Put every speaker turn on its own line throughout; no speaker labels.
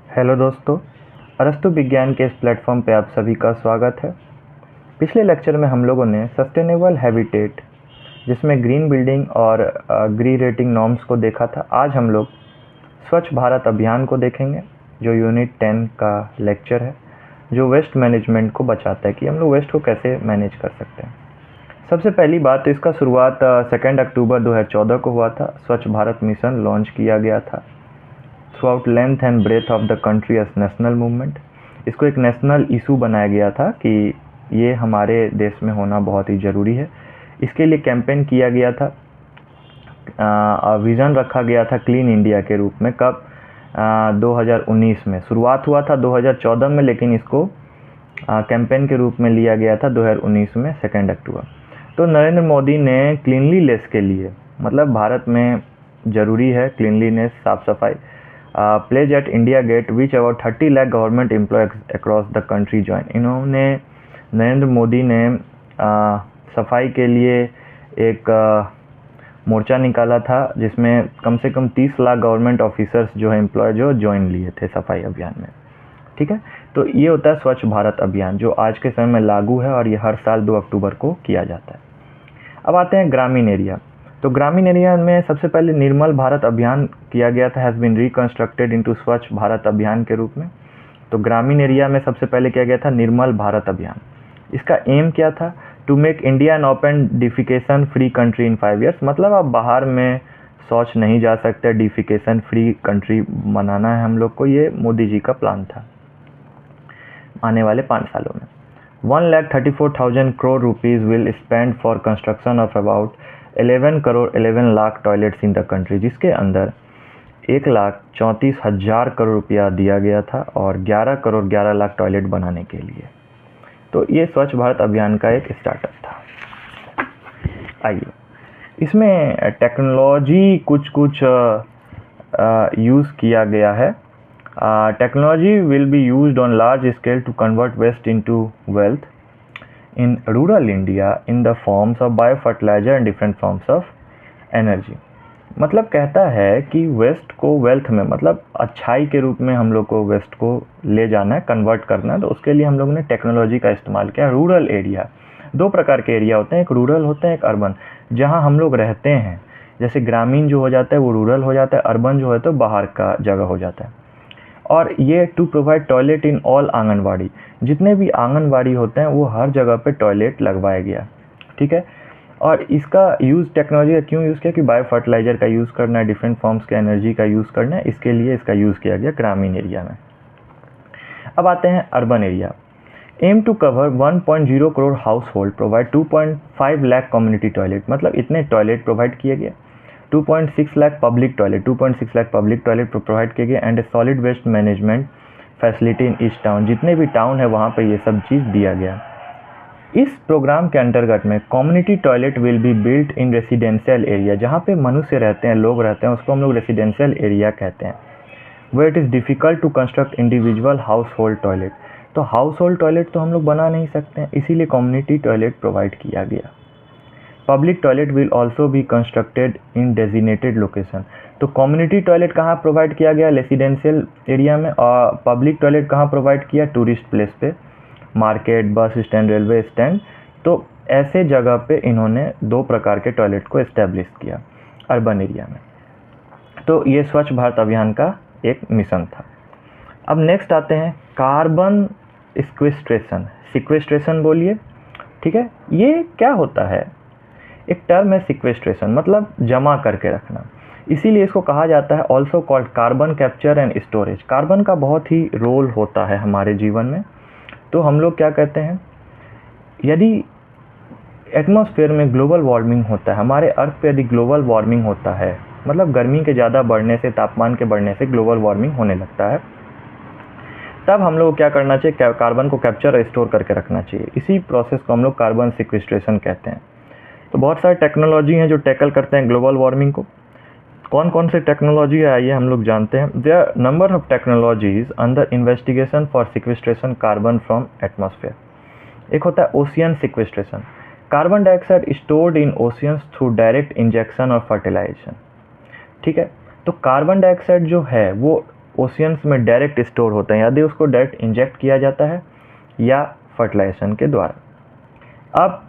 Hello दोस्तों, अरस्तु विज्ञान के इस प्लेटफॉर्म पे आप सभी का स्वागत है। पिछले लेक्चर में हम लोगों ने सस्टेनेबल हैबिटेट जिसमें ग्रीन बिल्डिंग और ग्रीन रेटिंग नॉर्म्स को देखा था। आज हम लोग स्वच्छ भारत अभियान को देखेंगे जो यूनिट 10 का लेक्चर है, जो वेस्ट मैनेजमेंट को बचाता है कि हम लोग वेस्ट को कैसे मैनेज कर सकते हैं। सबसे पहली बात, इसका शुरुआत 2 अक्टूबर 2014 को हुआ था। स्वच्छ भारत मिशन लॉन्च किया गया था throughout length and breadth of the country as national movement. इसको एक नेशनल इशू बनाया गया था कि ये हमारे देश में होना बहुत ही ज़रूरी है। इसके लिए कैंपेन किया गया था, विज़न रखा गया था क्लीन इंडिया के रूप में। कब? 2019 में। शुरुआत हुआ था 2014 में, लेकिन इसको कैंपेन के रूप में लिया गया था 2019 में 2 अक्टूबर। तो नरेंद्र मोदी ने क्लीनलीनेस के लिए, मतलब भारत में ज़रूरी है क्लीनलीनेस, साफ़ सफाई, pledge at India Gate which about 30 lakh government employ across the country join. इन्होंने, नरेंद्र मोदी ने सफाई के लिए एक मोर्चा निकाला था जिसमें कम से कम 30 लाख गवर्नमेंट ऑफिसर्स जो है एम्प्लॉय जो ज्वाइन लिए थे सफाई अभियान में। ठीक है, तो ये होता है स्वच्छ भारत अभियान जो आज के समय में लागू है और ये हर साल 2 अक्टूबर को किया जाता है। अब आते हैं ग्रामीण एरिया। तो ग्रामीण एरिया में सबसे पहले निर्मल भारत अभियान किया गया था, हैज़ बीन रिकंस्ट्रक्टेड इनटू स्वच्छ भारत अभियान के रूप में। तो ग्रामीण एरिया में सबसे पहले किया गया था निर्मल भारत अभियान। इसका एम क्या था? To make India an open defecation free country in 5 years. मतलब अब बाहर में शौच नहीं जा सकते, डिफिकेशन फ्री कंट्री बनाना है हम लोग को। ये मोदी जी का प्लान था आने वाले 5 सालों में। 1,34,000 crore rupees will spend for construction of about 11 lakh toilets in the country, जिसके अंदर 1,34,000 करोड़ रुपया दिया गया था और 11 लाख टॉयलेट बनाने के लिए। तो ये स्वच्छ भारत अभियान का एक स्टार्टअप था। आइए, इसमें टेक्नोलॉजी कुछ यूज़ किया गया है। Technology will be used on large scale to convert waste into wealth in rural India in the forms of biofertilizer and different forms of energy। मतलब कहता है कि वेस्ट को वेल्थ में, मतलब अच्छाई के रूप में हम लोग को वेस्ट को ले जाना है, कन्वर्ट करना है। तो उसके लिए हम लोगों ने टेक्नोलॉजी का इस्तेमाल किया। रूरल एरिया, 2 प्रकार के एरिया होते हैं, एक रूरल होता है, एक अर्बन। जहाँ हम लोग रहते हैं, जैसे ग्रामीण जो हो जाता है वो रूरल हो जाता है, अर्बन जो है तो बाहर का जगह हो जाता है। और ये to provide toilet in all anganwadi, जितने भी आंगनवाड़ी होते हैं वो हर जगह पे टॉयलेट लगवाया गया। ठीक है, और इसका यूज़ टेक्नोलॉजी का क्यों यूज़ किया कि बायो फर्टिलाइज़र का यूज़ करना है, डिफरेंट फॉर्म्स के एनर्जी का यूज़ करना है, इसके लिए इसका यूज़ किया गया ग्रामीण एरिया में। अब आते हैं urban area. Aim to cover 1.0 crore household, provide 2.5 lakh community toilet. मतलब इतने टॉयलेट प्रोवाइड किए गए। 2.6 लाख पब्लिक टॉयलेट प्रोवाइड किए गए and a solid waste management facility in each town. जितने भी टाउन है वहाँ पे ये सब चीज़ दिया गया। इस प्रोग्राम के अंतर्गत में community toilet will be built in residential area, जहाँ पे मनुष्य रहते हैं, लोग रहते हैं, उसको हम लोग रेसिडेंशियल एरिया कहते हैं। Where it is difficult to construct individual household toilet. तो हाउस होल्ड टॉयलेट तो हम लोग बना नहीं सकते हैं, इसीलिए कम्युनिटी टॉयलेट प्रोवाइड किया गया। Public toilet will also be constructed in designated location. तो कम्युनिटी टॉयलेट कहाँ प्रोवाइड किया गया? रेसिडेंशियल एरिया में। और पब्लिक टॉयलेट कहाँ प्रोवाइड किया? टूरिस्ट प्लेस पे, market, bus stand, railway stand. तो ऐसे जगह पे इन्होंने 2 प्रकार के टॉयलेट को इस्टेब्लिश किया अर्बन एरिया में। तो ये स्वच्छ भारत अभियान का एक मिशन था। अब नेक्स्ट आते हैं कार्बन सिक्वेस्ट्रेशन। सिक्वेस्ट्रेशन बोलिए, ठीक है, ये क्या होता है? एक टर्म है सिक्वेस्ट्रेशन, मतलब जमा करके रखना। इसीलिए इसको कहा जाता है also called carbon capture and storage. Carbon का बहुत ही रोल होता है हमारे जीवन में। तो हम लोग क्या कहते हैं, यदि एटमॉस्फेयर में ग्लोबल वार्मिंग होता है, हमारे अर्थ पे यदि ग्लोबल वार्मिंग होता है, मतलब गर्मी के ज़्यादा बढ़ने से, तापमान के बढ़ने से ग्लोबल वार्मिंग होने लगता है, तब हम लोग क्या करना चाहिए? कार्बन को कैप्चर और स्टोर करके रखना चाहिए। इसी प्रोसेस को हम लोग कार्बन सिक्वेस्ट्रेशन कहते हैं। तो बहुत सारे टेक्नोलॉजी हैं जो टैकल करते हैं ग्लोबल वार्मिंग को। कौन कौन से टेक्नोलॉजी है आइए हम लोग जानते हैं। There are number of technologies under investigation for sequestration carbon from atmosphere. एक होता है ocean sequestration. Carbon dioxide stored in oceans through direct injection और फर्टिलाइजेशन। ठीक है, तो कार्बन डाइऑक्साइड जो है वो ओशियंस में डायरेक्ट स्टोर होते हैं, यदि उसको डायरेक्ट इंजेक्ट किया जाता है या फर्टिलाइजेशन के द्वारा। अब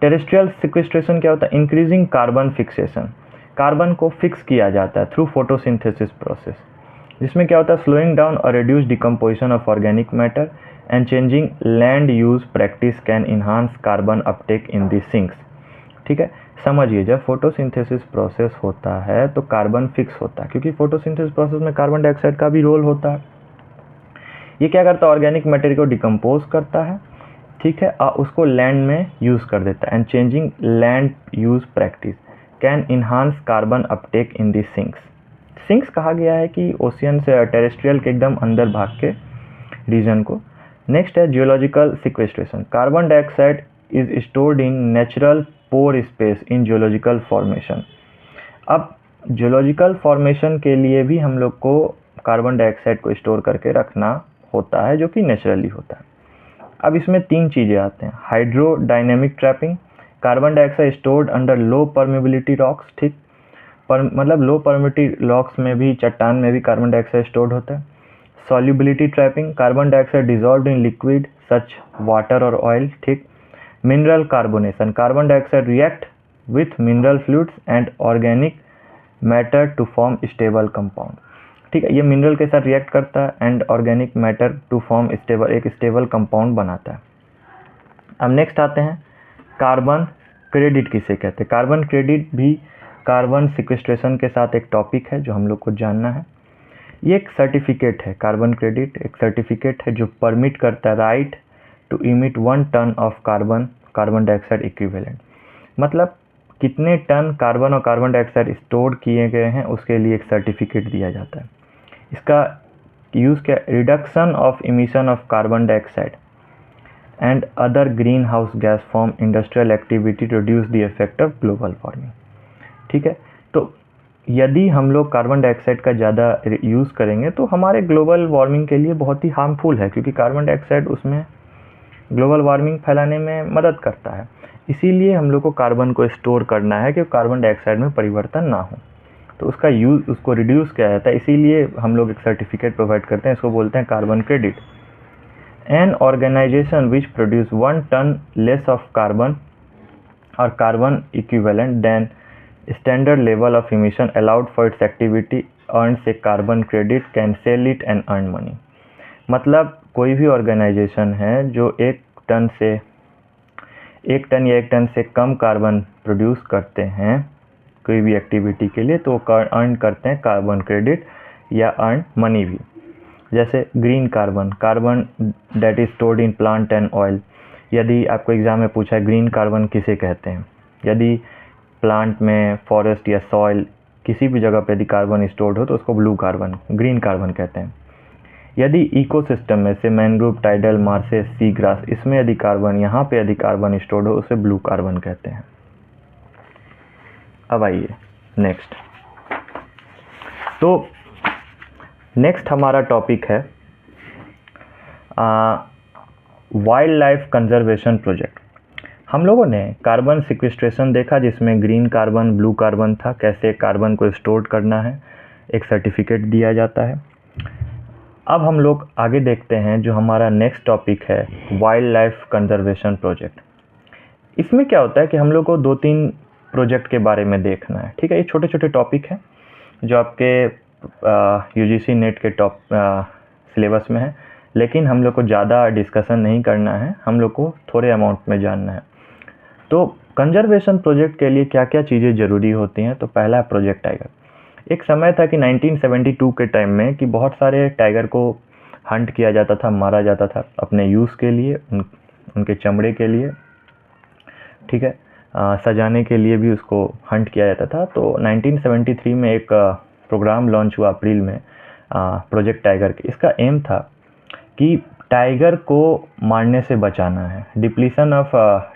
टेरेस्ट्रियल सिक्वेस्ट्रेशन क्या होता है? इंक्रीजिंग कार्बन फिक्सेशन, कार्बन को फिक्स किया जाता है थ्रू फोटोसिंथेसिस प्रोसेस, जिसमें क्या होता है? स्लोइंग डाउन और reduce decomposition of organic matter and changing land use practice can enhance carbon Uptake in the sinks. ठीक है, समझिए, जब फोटोसिंथेसिस प्रोसेस होता है तो कार्बन फिक्स होता है, क्योंकि फोटोसिंथेसिस प्रोसेस में कार्बन डाइऑक्साइड का भी रोल होता है। ये क्या करता है? ऑर्गेनिक मैटर को डिकम्पोज करता है, ठीक है, और उसको लैंड में यूज़ कर देता है। And changing land use practice can enhance carbon Uptake in the sinks. Sinks कहा गया है कि ओशियन से टेरेस्ट्रियल के एकदम अंदर भाग के रीजन को। नेक्स्ट है geological sequestration, carbon dioxide is stored in natural pore space in geological formation. अब जियोलॉजिकल फॉर्मेशन के लिए भी हम लोग को कार्बन डाइऑक्साइड को स्टोर करके रखना होता है, जो कि नेचुरली होता है। अब इसमें 3 चीज़ें आते हैं। Hydrodynamic trapping, carbon dioxide stored under low permeability rocks, ठीक, मतलब लो परमेबिलिटी रॉक्स में भी, चट्टान में भी कार्बन डाइऑक्साइड स्टोर्ड होता है। Solubility trapping, carbon dioxide dissolved in liquid such water और ऑयल, ठीक। Mineral carbonation, carbon dioxide react with mineral fluids and organic matter to form stable compound, ठीक है, ये मिनरल के साथ रिएक्ट करता है and organic matter to form stable, एक स्टेबल कंपाउंड बनाता है। अब नेक्स्ट आते हैं कार्बन क्रेडिट किसे कहते हैं। कार्बन क्रेडिट भी कार्बन सिक्वेस्ट्रेशन के साथ एक टॉपिक है जो हम लोग को जानना है। ये एक सर्टिफिकेट है, कार्बन क्रेडिट एक सर्टिफिकेट है जो परमिट करता है right to emit 1 tonne of carbon dioxide equivalent, मतलब कितने टन कार्बन और कार्बन डाइऑक्साइड स्टोर किए गए हैं उसके लिए एक सर्टिफिकेट दिया जाता है। इसका यूज़ क्या? Reduction of emission of carbon dioxide and other greenhouse gas from industrial activity to reduce the effect of global warming, ठीक है। तो यदि हम लोग कार्बन डाइऑक्साइड का ज़्यादा यूज़ करेंगे तो हमारे ग्लोबल वार्मिंग के लिए बहुत ही हार्मफुल है, क्योंकि कार्बन डाइऑक्साइड उसमें ग्लोबल वार्मिंग फैलाने में मदद करता है। इसीलिए हम लोग को कार्बन को स्टोर करना है कि कार्बन डाइऑक्साइड में परिवर्तन ना हो, तो उसका यूज़, उसको रिड्यूस किया जाता है। इसीलिए हम लोग एक सर्टिफिकेट प्रोवाइड करते हैं, इसको बोलते हैं carbon credit. An organization which produce 1 ton less of carbon और carbon equivalent than standard level of emission allowed for its activity earns a carbon credit can sell it and earn money. मतलब कोई भी organisation है जो 1 ton या 1 ton से कम carbon produce करते हैं कोई भी एक्टिविटी के लिए, तो अर्न करते हैं कार्बन क्रेडिट या अर्न मनी भी। जैसे green carbon, carbon that is stored in plant and oil. यदि आपको एग्जाम में पूछा है ग्रीन कार्बन किसे कहते हैं, यदि प्लांट में, फॉरेस्ट या सॉइल किसी भी जगह पे यदि कार्बन स्टोर्ड हो तो उसको ब्लू कार्बन, ग्रीन कार्बन कहते हैं। यदि इकोसिस्टम में से mangrove, tidal, marshes, sea grass, इसमें यदि कार्बन, यहाँ पे यदि कार्बन स्टोर्ड हो उसे ब्लू कार्बन कहते हैं। अब आइए नेक्स्ट, तो नेक्स्ट हमारा टॉपिक है वाइल्ड लाइफ कंजर्वेशन प्रोजेक्ट। हम लोगों ने कार्बन सिक्वेस्ट्रेशन देखा जिसमें ग्रीन कार्बन, ब्लू कार्बन था, कैसे कार्बन को स्टोर करना है, एक सर्टिफिकेट दिया जाता है। अब हम लोग आगे देखते हैं जो हमारा नेक्स्ट टॉपिक है वाइल्ड लाइफ कंजर्वेशन प्रोजेक्ट। इसमें क्या होता है कि हम लोग को 2-3 प्रोजेक्ट के बारे में देखना है, ठीक है। ये छोटे छोटे टॉपिक हैं जो आपके यूजीसी नेट के सिलेबस में है, लेकिन हम लोग को ज़्यादा डिस्कशन नहीं करना है, हम लोग को थोड़े अमाउंट में जानना है। तो कंजर्वेशन प्रोजेक्ट के लिए क्या क्या चीज़ें ज़रूरी होती हैं? तो पहला है प्रोजेक्ट टाइगर। एक समय था कि 1972 के टाइम में कि बहुत सारे टाइगर को हंट किया जाता था, मारा जाता था अपने यूज़ के लिए, उनके चमड़े के लिए, ठीक है, सजाने के लिए भी उसको हंट किया जाता था। तो 1973 में एक प्रोग्राम लॉन्च हुआ अप्रैल में, प्रोजेक्ट टाइगर के। इसका एम था कि टाइगर को मारने से बचाना है, depletion of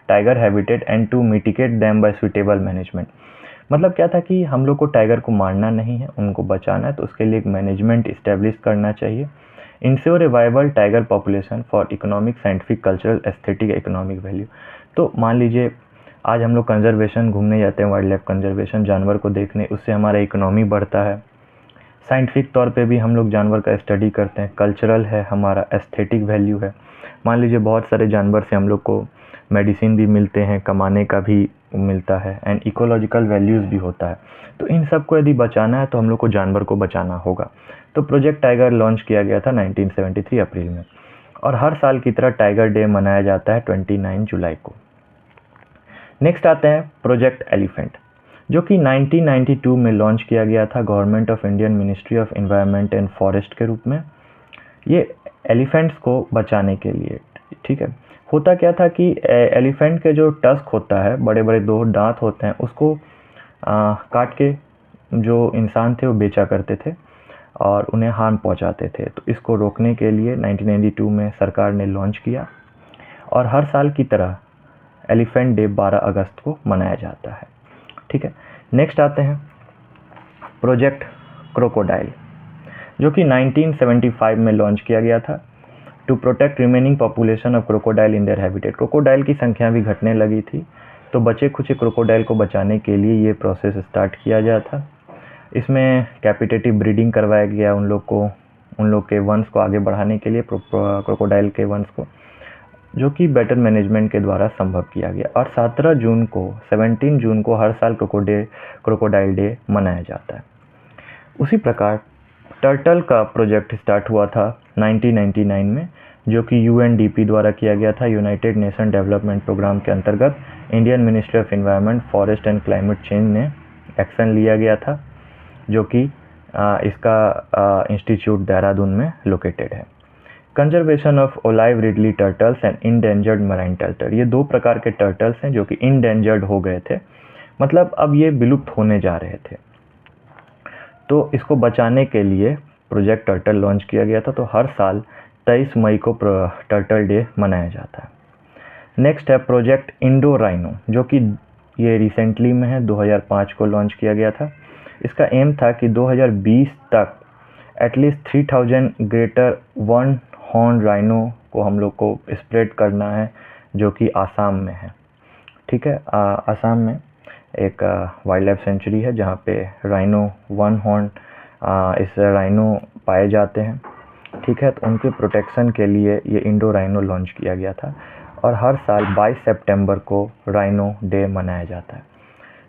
tiger habitat and to mitigate them by suitable management. मतलब क्या था कि हम लोग को टाइगर को मारना नहीं है, उनको बचाना है, तो उसके लिए एक मैनेजमेंट इस्टेब्लिश करना चाहिए। Ensure A viable tiger population for economic, scientific, cultural, aesthetic, economic value. तो मान लीजिए आज हम लोग कंजर्वेशन घूमने जाते हैं, वाइल्ड लाइफ कंजर्वेशन, जानवर को देखने, उससे हमारा इकोनॉमी बढ़ता है, साइंटिफिक तौर पे भी हम लोग जानवर का स्टडी करते हैं, कल्चरल है, हमारा एस्थेटिक वैल्यू है। मान लीजिए बहुत सारे जानवर से हम लोग को मेडिसिन भी मिलते हैं, कमाने का भी मिलता है, एंड इकोलॉजिकल वैल्यूज़ भी होता है। तो इन सब को यदि बचाना है तो हम लोग को जानवर को बचाना होगा। तो प्रोजेक्ट टाइगर लॉन्च किया गया था 1973 अप्रैल में, और हर साल की तरह टाइगर डे मनाया जाता है 29 जुलाई को। नेक्स्ट आते हैं प्रोजेक्ट एलिफेंट, जो कि 1992 में लॉन्च किया गया था government of Indian ministry of environment and forest के रूप में। ये एलिफेंट्स को बचाने के लिए, ठीक है। होता क्या था कि एलिफेंट के जो टस्क होता है, बड़े बड़े 2 दांत होते हैं, उसको काट के जो इंसान थे वो बेचा करते थे और उन्हें हार्म पहुंचाते थे। तो इसको रोकने के लिए 1992 में सरकार ने लॉन्च किया, और हर साल की तरह एलिफेंट डे 12 अगस्त को मनाया जाता है, ठीक है। नेक्स्ट आते हैं प्रोजेक्ट क्रोकोडाइल, जो कि 1975 में लॉन्च किया गया था to protect remaining population of crocodile in their habitat. Crocodile की संख्या भी घटने लगी थी, तो बचे खुचे क्रोकोडाइल को बचाने के लिए ये प्रोसेस स्टार्ट किया गया था। इसमें कैपिटेटिव ब्रीडिंग करवाया गया उन लोग के वंश को आगे बढ़ाने के लिए, क्रोकोडाइल के वंश को, जो कि बेटर मैनेजमेंट के द्वारा संभव किया गया। और 17 जून को हर साल क्रोकोडाइल डे मनाया जाता है। उसी प्रकार टर्टल का प्रोजेक्ट स्टार्ट हुआ था 1999 में, जो कि UNDP द्वारा किया गया था, यूनाइटेड नेशन डेवलपमेंट प्रोग्राम के अंतर्गत Indian ministry of environment, forest and climate change ने एक्शन लिया गया था, जो कि इसका इंस्टीट्यूट देहरादून में लोकेटेड है। Conservation of olive ridley turtles and endangered marine turtle, ये 2 प्रकार के टर्टल्स हैं जो कि इंडेंजर्ड हो गए थे, मतलब अब ये विलुप्त होने जा रहे थे। तो इसको बचाने के लिए प्रोजेक्ट टर्टल लॉन्च किया गया था। तो हर साल 23 मई को टर्टल डे मनाया जाता है। नेक्स्ट है प्रोजेक्ट इंडो राइनो, जो कि ये रिसेंटली में है, 2005 को लॉन्च किया गया था। इसका एम था कि 2020 तक एटलीस्ट 3000 ग्रेटर 1 हॉर्न राइनो को हम लोग को स्प्रेड करना है, जो कि आसाम में है, ठीक है। आसाम में एक वाइल्ड लाइफ सेंचुरी है जहाँ पे राइनो 1 हॉर्न इस राइनो पाए जाते हैं, ठीक है। तो उनके प्रोटेक्शन के लिए ये इंडो राइनो लॉन्च किया गया था, और हर साल 22 सितंबर को राइनो डे मनाया जाता है।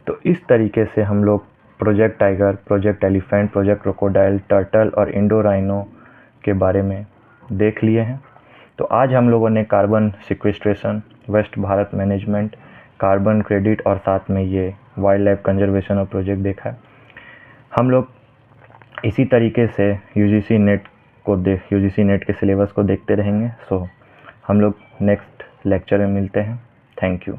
तो इस तरीके से हम लोग project tiger, project elephant, project crocodile, turtle और इंडो राइनो के बारे में देख लिए हैं। तो आज हम लोगों ने carbon sequestration, waste Bharat management, carbon credit और साथ में ये वाइल्ड लाइफ कंजर्वेशन और प्रोजेक्ट देखा है। हम लोग इसी तरीके से UGC नेट के सिलेबस को देखते रहेंगे। सो हम लोग नेक्स्ट लेक्चर में मिलते हैं। Thank you.